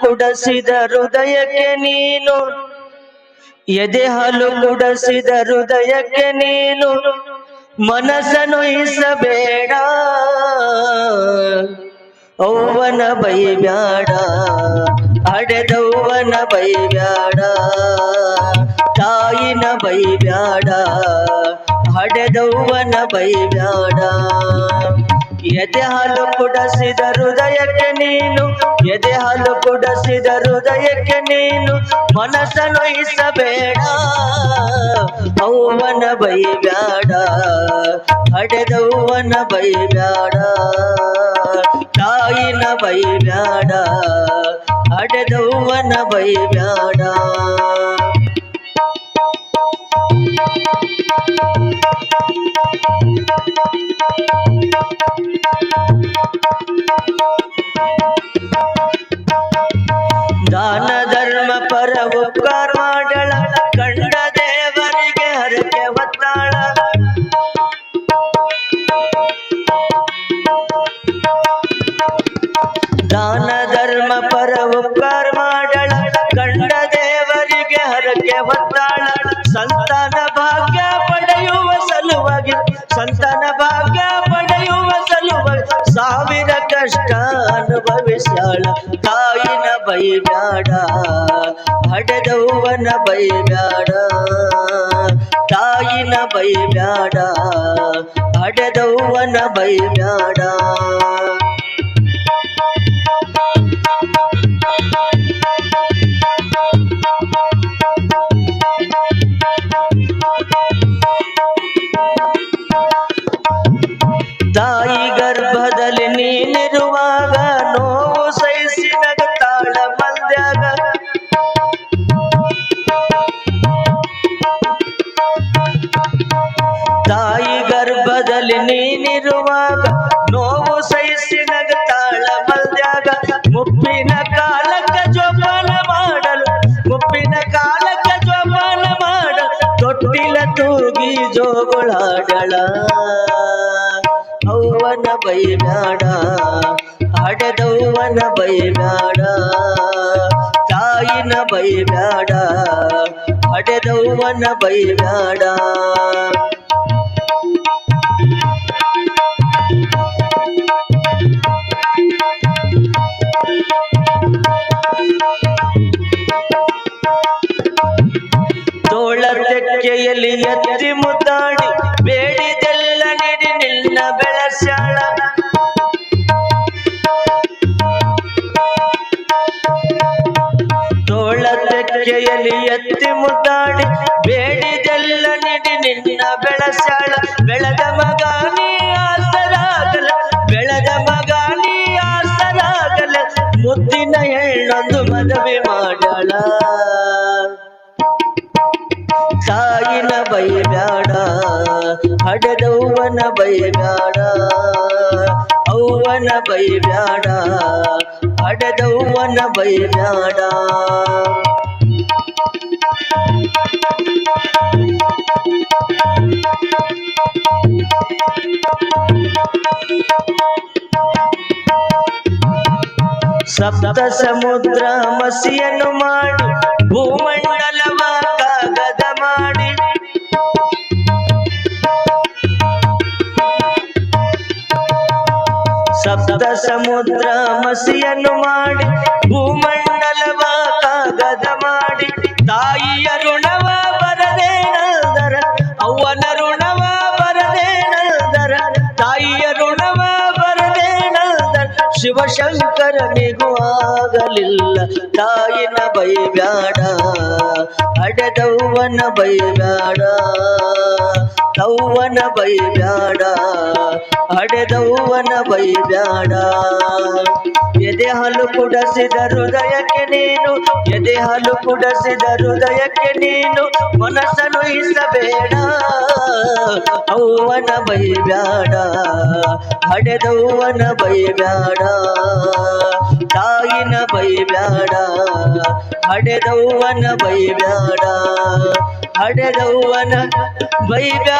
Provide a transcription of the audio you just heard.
ಕುಡಸಿದ ಹೃದಯಕ್ಕೆ ನೀನು ಎದೆ ಹಾಲು ಕುಡಸಿದ ಹೃದಯಕ್ಕೆ ನೀನು ಮನಸ್ಸನ್ನು ಇಸಬೇಡ ಅವ್ವನ ಬೈಬ್ಯಾಡ ಹಡೆದವ್ವನ ಬೈಬ್ಯಾಡ ತಾಯಿನ ಬೈಬ್ಯಾಡ ಹಡೆದವ್ವನ ಬೈಬ್ಯಾಡ ಎದೆ ಹಾಲು ಕುಡಸಿದ ಹೃದಯಕ್ಕೆ ನೀನು ಎದೆ ಹಾಲು ಕುಡಸಿದ ಹೃದಯಕ್ಕೆ ನೀನು ಮನಸ್ಸನ್ನು ಇಸಬೇಡ ಅವ್ವನ ಬೈಬ್ಯಾಡ ಹಡೆದವ್ವನ ಬೈಬ್ಯಾಡ ತಾಯಿನ ಬೈಬ್ಯಾಡ ಹಡೆದವ್ವನ ಬೈಬ್ಯಾಡ ದಾನ ಧರ್ಮ ಪರ ಉಪಕಾರ ಮಾಡಳ ಕಂಡ ದೇವರಿಗೆ ಹರಕೆ ಹೊತ್ತಾಳ ದಾನ ಧರ್ಮ ಪರ ಉಪಕಾರ ಮಾಡಳ ಕಂಡ ದೇವರಿಗೆ ಹರಕೆ ಹೊತ್ತಾಳ ಸಂತಾನ ಭಾಗ್ಯ ಪಡೆಯುವ ಸಲುವಾಗಿ ಸಂತಾನ ಭಾಗ್ಯ ಪಡೆಯುವ ಸಲುವಾಗಿ ಸಾವಿರ ಕಷ್ಟ ಅನುಭವಿಸ್ಯಾಳ ತಾಯಿನ ಬೈಬ್ಯಾಡ ಹಡೆದವ್ವನ ಬೈಬ್ಯಾಡ ತಾಯಿನ ಬೈಬ್ಯಾಡ ಹಡೆದವ್ವನ ಬೈಬ್ಯಾಡ ತಾಯಿ ಗರ್ಭದಲ್ಲಿ ನೀನಿರುವಾಗ ನೋವು ಸಹಿಸಿ ನಗುತ್ತಾಳ ಮಂದ್ಯಾಗ ತಾಯಿ ಗರ್ಭದಲ್ಲಿ ನೀನಿರುವಾಗ ನೋವು ಸಹಿಸಿ ನಗುತ್ತಾಳ ಮಂದ್ಯಾಗ ಮುಪ್ಪಿನ ಕಾಲಕ್ಕ ಜೋಪಾನ ಮಾಡಲು ಮುಪ್ಪಿನ ಕಾಲಕ್ಕ ಜೋಪಾನ ಮಾಡಲು ತೊಟ್ಟಿಲ ತೂಗಿ ಜೋಗುಳಾಡಳ ಅವ್ವನ ಬೈಬ್ಯಾಡ ಹಡೆದವ್ವನ ಬೈಬ್ಯಾಡ ತಾಯಿನ ಬೈಬ್ಯಾಡ ಹಡೆದವ್ವನ ಬೈಬ್ಯಾಡ ತೋಳ ತೆಕ್ಕೆಯಲ್ಲಿ ಎತ್ತಿ ಮುದ್ದಾಡಿ ಬೇಡಿದೆಲ್ಲ ನೀಡಿ ನಿನ್ನ ಬೆಳಸ್ಯಾಳ ತೋಳ ತೆಕ್ಕೆಯಲ್ಲಿ ಎತ್ತಿ ಮುದ್ದಾಡಿ ಬೇಡಿದೆಲ್ಲ ನೀಡಿ ನಿನ್ನ ಬೆಳಸ್ಯಾಳ ಬೆಳೆದ ಮಗ ನೀ ಆಸರಾಗಲ ಬೆಳೆದ ಮಗ ನೀ ಆಸರಾಗಲ ಮುದ್ದಿನ ಹೆಣ್ಣೊಂದು ಮದುವೆ ಮಾಡಳ ತಾಯಿನ ಬೈಬ್ಯಾಡ ಹಡೆದವ್ವನ ಬೈಬ್ಯಾಡ ಅವ್ವನ ಬೈಬ್ಯಾಡ ಹಡೆದವ್ವನ ಬೈಬ್ಯಾಡ ಸಪ್ತ ಸಮುದ್ರ ಮಸಿಯನ್ನು ಮಾಡಿ ಭೂಮಂಡಲವ ಕಾಗದ ಮಾಡಿ ಸಪ್ತ ಸಮುದ್ರ ಮಸಿಯನ್ನು ಮಾಡಿ ಭೂಮಂಡಲವ ಕಾಗದ ಮಾಡಿ ತಾಯಿಯ ಋಣವ ಬರದೇನದರ ಅವ್ವನ ಋಣವ ಬರದೇನದರ ತಾಯಿಯ ಋಣವ ಬರದೇನದರ ಶಿವಶಂಕರನಿಗೂ ಆಗಲಿಲ್ಲ ತಾಯಿನ ಬೈಬ್ಯಾಡ ಹಡೆದವ್ವನ ಬೈಬ್ಯಾಡ ತವ್ವನ ಬೈಬ್ಯಾಡ ಹಡೆದವ್ವನ ಬೈಬ್ಯಾಡ ಎದೆ ಹಾಲು ಕುಡಸಿದ ಹೃದಯಕ್ಕೆ ನೀನು ಎದೆ ಹಾಲು ಕುಡಸಿದ ಹೃದಯಕ್ಕೆ ನೀನು ಮನಸ್ಸನ್ನು ಇಸಬೇಡ ಅವ್ವನ ಬೈಬ್ಯಾಡ ಹಡೆದವ್ವನ ಬೈಬ್ಯಾಡ ತಾಯಿನ ಬೈಬ್ಯಾಡ ಹಡೆದವ್ವನ ಬೈಬ್ಯಾಡ ಹಡೆದವ್ವನ ಬೈಬ್ಯಾಡ